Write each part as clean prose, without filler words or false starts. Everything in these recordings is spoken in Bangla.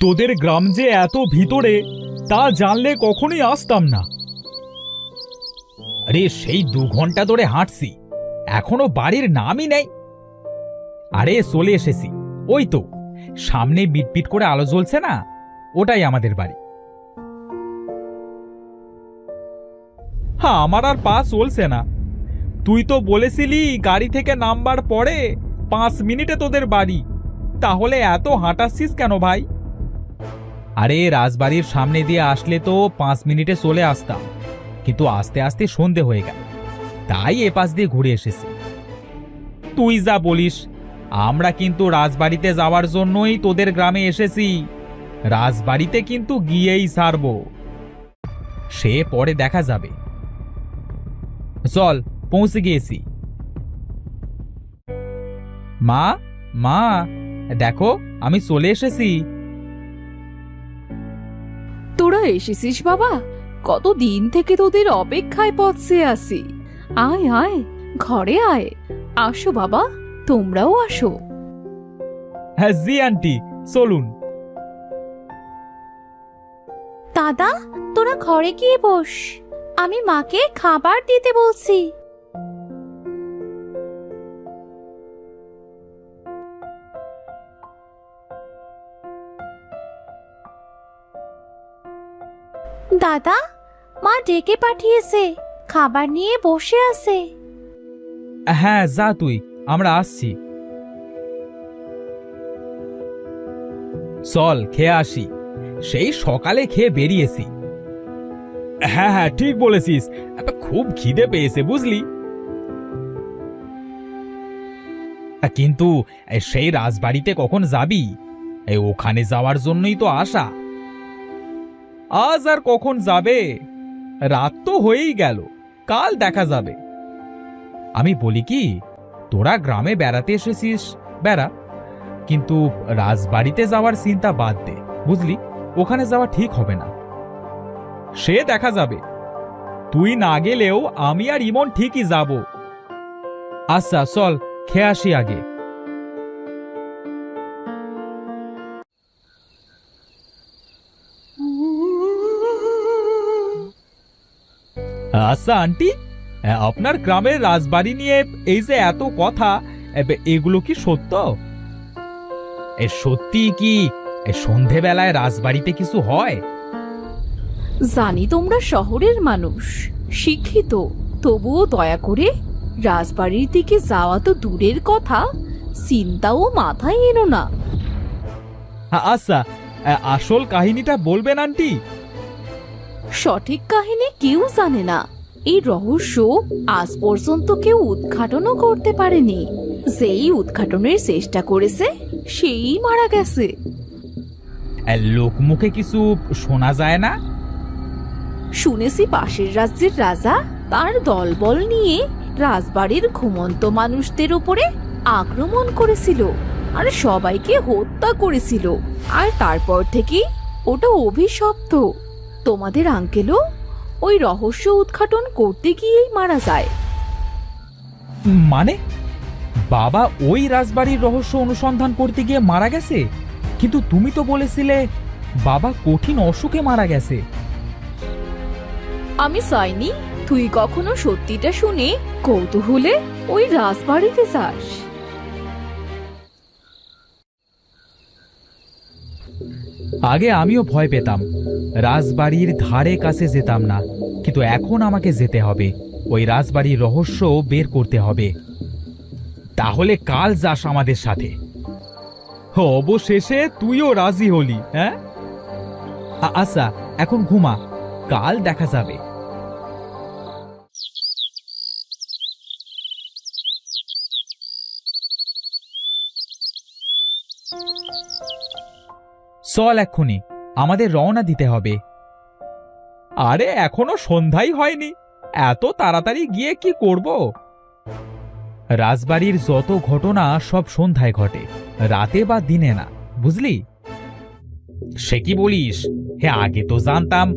তোদের গ্রাম যে এত ভিতরে তা জানলে কখনোই আসতাম না। আরে সেই 2 ঘন্টা ধরে হাঁটছি, এখনো বাড়ির নামই নেই। আরে চলে এসেছি, ওই তো সামনে বিটবিট করে আলো জ্বলছে না, ওটাই আমাদের বাড়ি। হ্যাঁ, আমার আর পা চলছে না। তুই তো বলেছিলি গাড়ি থেকে নামবার পরে 5 মিনিটে তোদের বাড়ি, তাহলে এত হাঁটাচ্ছিস কেন ভাই? আরে রাজবাড়ির সামনে দিয়ে আসলে তো 5 মিনিটে চলে আসতাম, কিন্তু আস্তে আস্তে সন্ধে হয়ে গেল, তাই এপাশ দিয়ে ঘুরে এসেছি। তুই যা বলিস, আমরা কিন্তু রাজবাড়িতে যাওয়ার জন্যই তোদের গ্রামে এসেছি। রাজবাড়িতে কিন্তু গিয়েই ছাড়ব, সে পরে দেখা যাবে। চল, পৌঁছে গিয়েছি। মা, মা দেখো, আমি চলে এসেছি। তোরা এসেছিস বাবা? কতদিন থেকে তোদের অপেক্ষায় পথে আছি। আয় আয়, ঘরে আয়। আসো বাবা, তোমরাও আসো। হ্যাঁ জি আন্টি, চলুন। দাদা, তোরা ঘরে গিয়ে বস, আমি মাকে খাবার দিতে বলছি। দাদা, মা ডেকে পাঠিয়েছে, খাবার নিয়ে বসে আছে। হ্যাঁ যা তুই, আমরা আসছি। চল খেয়ে আসি, সেই সকালে খেয়ে বেরিয়েছি। হ্যাঁ হ্যাঁ ঠিক বলেছিস, খুব খিদে পেয়েছে বুঝলি। কিন্তু সেই রাজবাড়িতে কখন যাবি? ওখানে যাওয়ার জন্যই তো আসা। আজ আর কখন যাবে? রাত তো হয়েই গেল, কাল দেখা যাবে। আমি বলি কি, তোরা গ্রামে বেড়াতে এসেছিস বেড়া, কিন্তু রাজবাড়িতে যাওয়ার চিন্তা বাদ দে বুঝলি, ওখানে যাওয়া ঠিক হবে না। সে দেখা যাবে, তুই না গেলেও আমি আর ইমন ঠিকই যাব। আচ্ছা চল, খেয়ে আসি আগে। আচ্ছা আন্টি, আপনার গ্রামের রাজবাড়ি নিয়ে এই যে এত কথা, এগুলো কি সত্য? সত্যি কি সন্ধেবেলায় রাজবাড়িতে কিছু হয়? জানি তোমরা শহরের মানুষ, শিক্ষিত, তবুও দয়া করে রাজবাড়ির দিকে যাওয়া তো দূরের কথা, চিন্তাও মাথায় এনো না। আচ্ছা, আসল কাহিনীটা বলবেন আন্টি? সঠিক কাহিনী কেউ জানে না, এই রহস্য আজ পর্যন্ত কেউ উদ্ঘাটনও করতে পারেনি। যেই উদ্ঘাটনের চেষ্টা করেছে সেই মারা গেছে। লোকমুখে কিছু শোনা যায় না? শুনেছি পাশের রাজ্যের রাজা তার দলবল নিয়ে রাজবাড়ির ঘুমন্ত মানুষদের উপরে আক্রমণ করেছিল আর সবাইকে হত্যা করেছিল, আর তারপর থেকে ওটা অভিশপ্ত। তোমাদের আঙ্কেলও ওই রহস্য উদ্ঘাটন করতে গিয়েই মারা যায়। মানে বাবা ওই রাজবাড়ির রহস্য অনুসন্ধান করতে গিয়ে মারা গেছে? কিন্তু তুমি তো বলেছিলে বাবা কঠিন অসুখে মারা গেছে। আমি চাইনি তুই কখনো সত্যিটা শুনে কৌতূহলে ওই রাজবাড়িতে যাস। আগে আমিও ভয় পেতাম, রাজবাড়ির ধারে কাছে যেতাম না, কিন্তু এখন আমাকে যেতে হবে, ওই রাজবাড়ির রহস্য বের করতে হবে। তাহলে কাল যাস আমাদের সাথে। অবশেষে তুইও রাজি হলি? হ্যাঁ আচ্ছা, এখন ঘুমা, কাল দেখা যাবে। চল এক্ষুনি, আমাদের রওনা দিতে হবে। আরে এখনো সন্ধ্যাই হয়নি, এত তাড়াতাড়ি গিয়ে কি করব? রাজবাড়ির যত ঘটনা সব সন্ধ্যায় ঘটে, রাতে বা দিনে না, বুঝলি? সে কি বলিস? হ্যাঁ, আগে তো জানতাম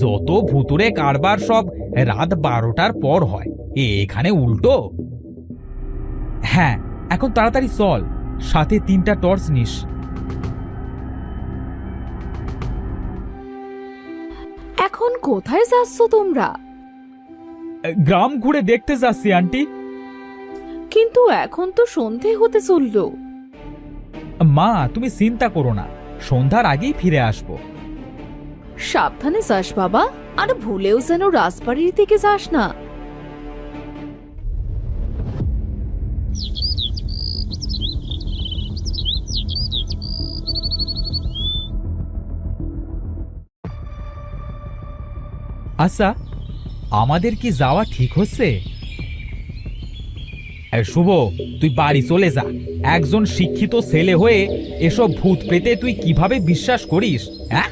যত ভুতুরে কারবার সব রাত 12টার পর হয়, এখানে উল্টো। হ্যাঁ, এখন তাড়াতাড়ি চল, সাথে 3টা টর্চ নিস। এখন কোথায় যাচ্ছ তোমরা? গ্রাম ঘুরে দেখতে যাচ্ছি আন্টি। কিন্তু এখন তো সন্ধে হতে চললো। মা, তুমি চিন্তা করো না, সন্ধ্যার আগেই ফিরে আসবো। সাবধানে যাস বাবা, আর ভুলেও যেন রাজবাড়ির দিকে যাস না। আচ্ছা, আমাদের কি যাওয়া ঠিক হচ্ছে? শুভ, তুই বাড়ি চলে যা। একজন শিক্ষিত ছেলে হয়ে এসব ভূত পেতে তুই কিভাবে বিশ্বাস করিস? হ্যাঁ,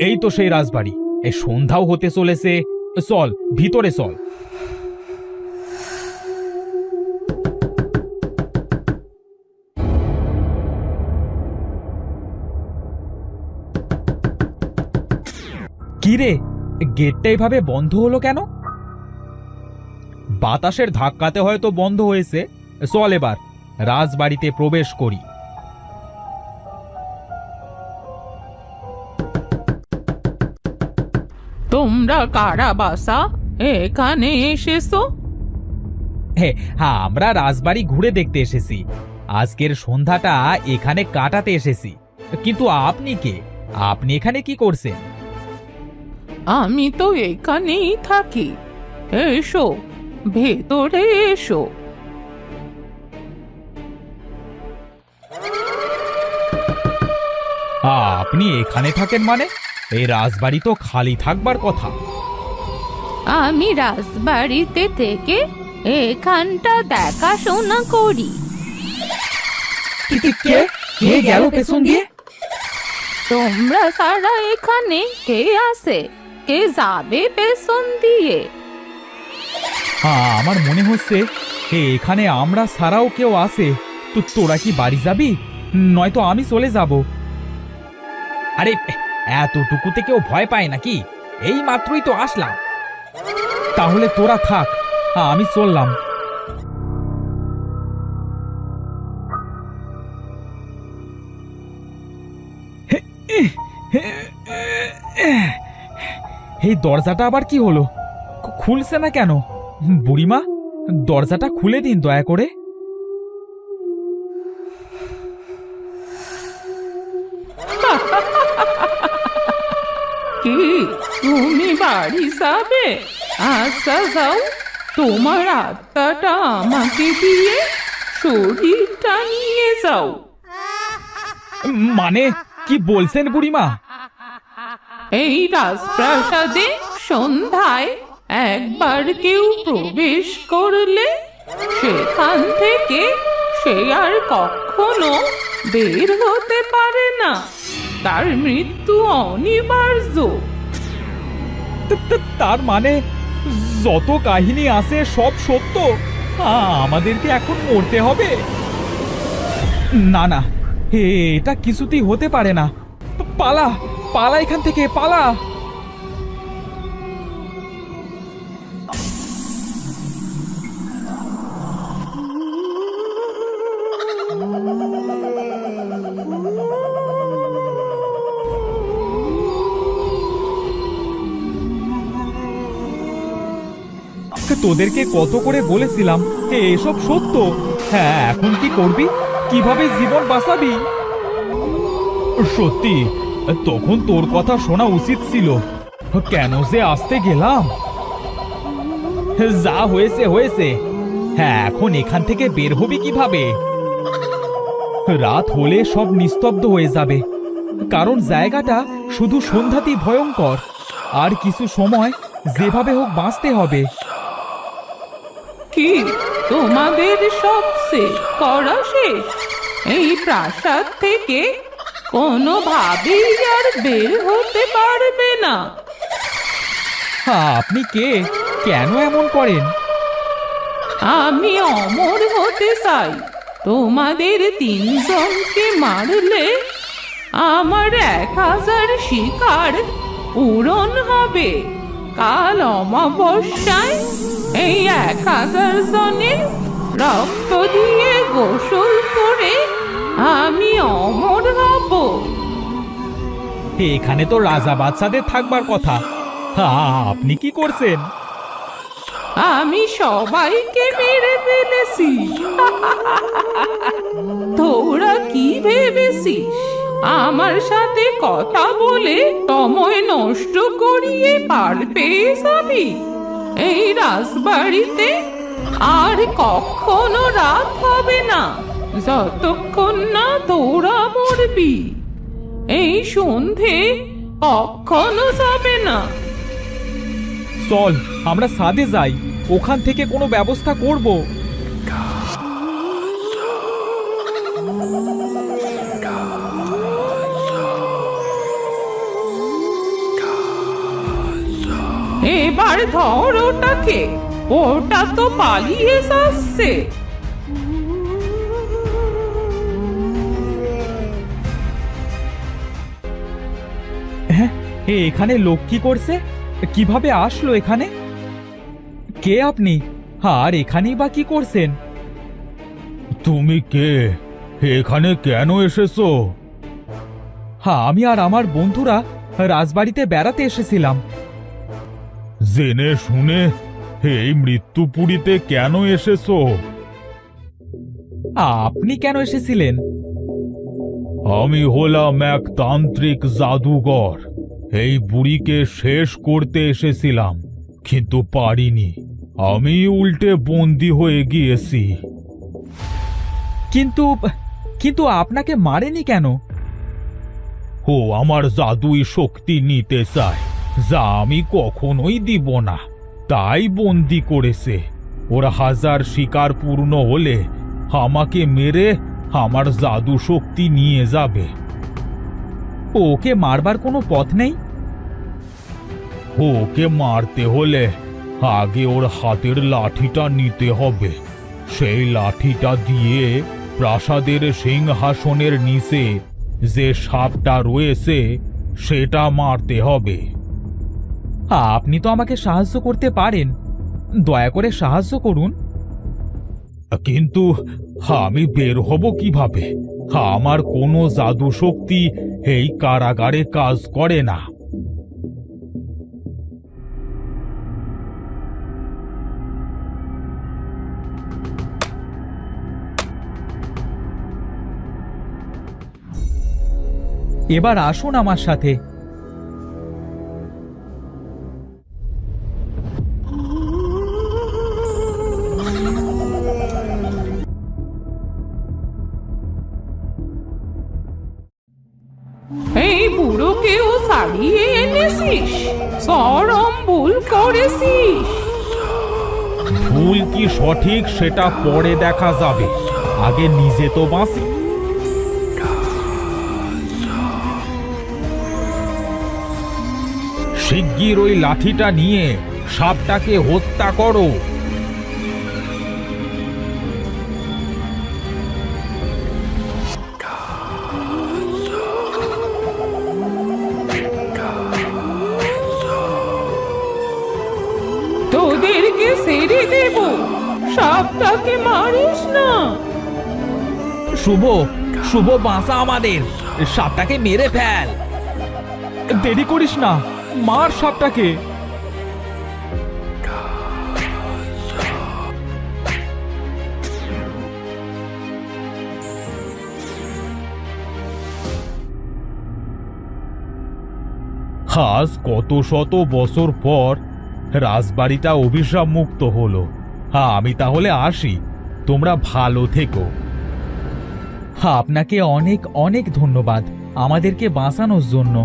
এই তো সেই রাজবাড়ি। এই সন্ধ্যাও হতে চলেছে, চল ভিতরে চল। কিরে, গেটটা এভাবে বন্ধ হলো কেন? বাতাসের ধাক্কাতে হয়তো বন্ধ হয়েছে। চল এবার রাজবাড়িতে প্রবেশ করি। তোমরা কারা বাসা এখানে এসেছো? হ্যাঁ, আমরা রাজবাড়ি ঘুরে দেখতে এসেছি। আজকের সন্ধ্যাটা এখানে কাটাতে এসেছি। কিন্তু আপনি কে? আপনি এখানে কি করছেন? আমি তো এখানেই থাকি। এসো, ভেতরে এসো। আপনি এখানে থাকেন মানে? এই রাজবাড়ি তো খালি থাকবার কথা। আমি রাজবাড়িতে থেকে এখানটা দেখাশোনা করি। কে গেল পেছন দিয়ে? তোমরা সারা এখানে কে আছে, কে যাবে পেছন দিয়ে? আমার মনে হচ্ছে এখানে আমরা ছাড়াও কেউ আছে। তো তোরা কি বাড়ি যাবি, নয়তো আমি চলে যাব? আরে, এতটুকুতে কেউ ভয় পায় নাকি? এই মাত্রই তো আসলাম। তাহলে তোরা থাক, আমি চললাম। এই দরজাটা আবার কি হলো? খুলছে না কেন? বুড়িমা, দরজাটা খুলে দিন দয়া করে। কি, তুমি বাড়ি যাবে? আচ্ছা যাও, তোমার আত্মাটা আমাকে দিয়ে শরীরটা নিয়ে যাও। মানে কি বলছেন বুড়িমা? এই রাজপ্রাসাদে সন্ধ্যায় একবার কেউ প্রবেশ করলে সেখান থেকে সে আর কখনো বের হতে পারে না। তার মৃত্যু অনিবার্য। তার মানে যত কাহিনী আছে সব সত্য? আমাদেরকে এখন মরতে হবে? না না, এটা কিছুতেই হতে পারে না। পালা, পালা এখান থেকে, পালা। তোদেরকে কত করে বলেছিলাম এসব সত্য। হ্যাঁ, এখন কি করবি? কিভাবে জীবন বাঁচাবি? সত্যি, তখন তোর কথা শোনা উচিত ছিল। কেন যে আসতে গেলাম? যা হয়েছে হয়েছে। হ্যাঁ, এখন এখান থেকে বের হবি কিভাবে? রাত হলে সব নিস্তব্ধ হয়ে যাবে, কারণ জায়গাটা শুধু সন্ধ্যাতেই ভয়ঙ্কর। আর কিছু সময় যেভাবে হোক বাঁচতে হবে। কি, তোমাদের সব শেষ করা শেষ? এই প্রাসাদ থেকে কোনোভাবেই আর বের হতে পারবে না। আপনি কে? কেন এমন করেন? আমি অমর হতে চাই। তোমাদের তিনজনকে মারলে আমার 1000 শিকার পূরণ হবে। কাল অমাবস্যায় এই 1000 জনের রক্ত দিয়ে গোসল করে আমি অমর হব। এখানে তো রাজা বাদশাদের থাকবার কথা। আপনি কি করছেন? আমি সবাইকে মেরে ফেলেছি। তোরা কি ভেবেছিস আমার সাথে কথা বলে সময় নষ্ট করিয়ে পার পেয়ে যাবি? এই রাজবাড়িতে আর কখনো রাত হবে না যতক্ষণ না তোরা মরবি। এই সন্ধে কখনো যাবে না। চল আমরা ছাদে যাই, ওখান থেকে কোনো ব্যবস্থা করব। এবার ধর ওটাকে, ওটা তো পালিয়ে যাচ্ছে। হ্যাঁ, এখানে লোক কি করছে? কিভাবে আসলো এখানে? কে আপনি? আর এখানেই বা কি করছেন? তুমি কে? এখানে কেন এসেছো? আমি আর আমার বন্ধুরা রাজবাড়িতে বেড়াতে এসেছিলাম। জেনে শুনে এই মৃত্যুপুরীতে কেন এসেছো? আপনি কেন এসেছিলেন? আমি হলাম এক তান্ত্রিক জাদুকর। এই বুড়িকে শেষ করতে এসেছিলাম, কিন্তু পারিনি। আমি উল্টে বন্দী হয়ে গিয়েছি। কিন্তু কিন্তু আপনাকে মারেনি কেন? ও আমার জাদুই শক্তি নিতে চায়, যা আমি কখনোই দিব না, তাই বন্দী করেছে। ওরা 1000 শিকার পূর্ণ হলে আমাকে মেরে আমার জাদু শক্তি নিয়ে যাবে। ওকে মারবার কোনো পথ নেই? ওকে মারতে হলে আগে ওর হাতের লাঠিটা নিতে হবে। সেই লাঠিটা দিয়ে প্রাসাদের সিংহাসনের নিচে যে সাপটা রয়েছে সেটা মারতে হবে। আপনি তো আমাকে সাহায্য করতে পারেন, দয়া করে সাহায্য করুন। কিন্তু আমি বের হব কিভাবে? আমার কোনো জাদু শক্তি এই কারাগারে কাজ করে না। এবার আসুন আমার সাথে। এই বুড়োকেও ছাড়িয়ে এনেছিস, চরম ভুল করেছিস। ভুল কি সঠিক সেটা পরে দেখা যাবে, আগে নিজে তো বাঁচি। শিগগির ওই লাঠিটা নিয়ে সাপটাকে হত্যা করো। তোদেরকে ছেড়ে দেব, সাপটাকে মারিস না। শুভ, শুভ বাঁচা আমাদের, সাপটাকে মেরে ফেল। দেরি করিস না, মার সাপটাকে। আজ কত শত বছর পর রাজবাড়িটা অভিশাপ মুক্ত হলো। আমি তাহলে আসি, তোমরা ভালো থেকো। আপনাকে অনেক অনেক ধন্যবাদ আমাদেরকে বাঁচানোর জন্য।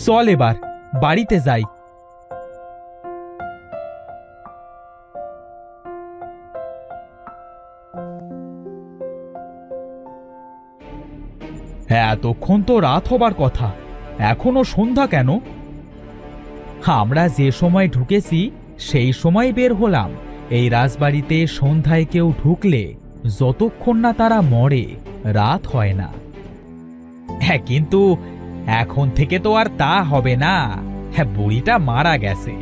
চল এবার বাড়িতে যাই। এতক্ষণ তো রাত হবার কথা, এখনো সন্ধ্যা কেন? আমরা যে সময় ঢুকেছি সেই সময় বের হলাম। এই রাজবাড়িতে সন্ধ্যায় কেউ ঢুকলে যতক্ষণ না তারা মরে রাত হয় না। হ্যাঁ, কিন্তু এখন থেকে তো আর তা হবে না। হ্যাঁ, বুড়িটা মারা গেছে।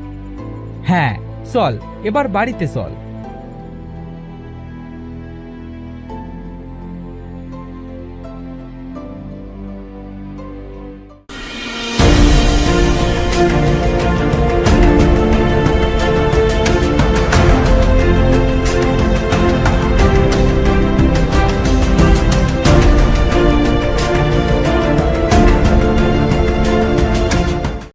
হ্যাঁ, চল এবার বাড়িতে চল।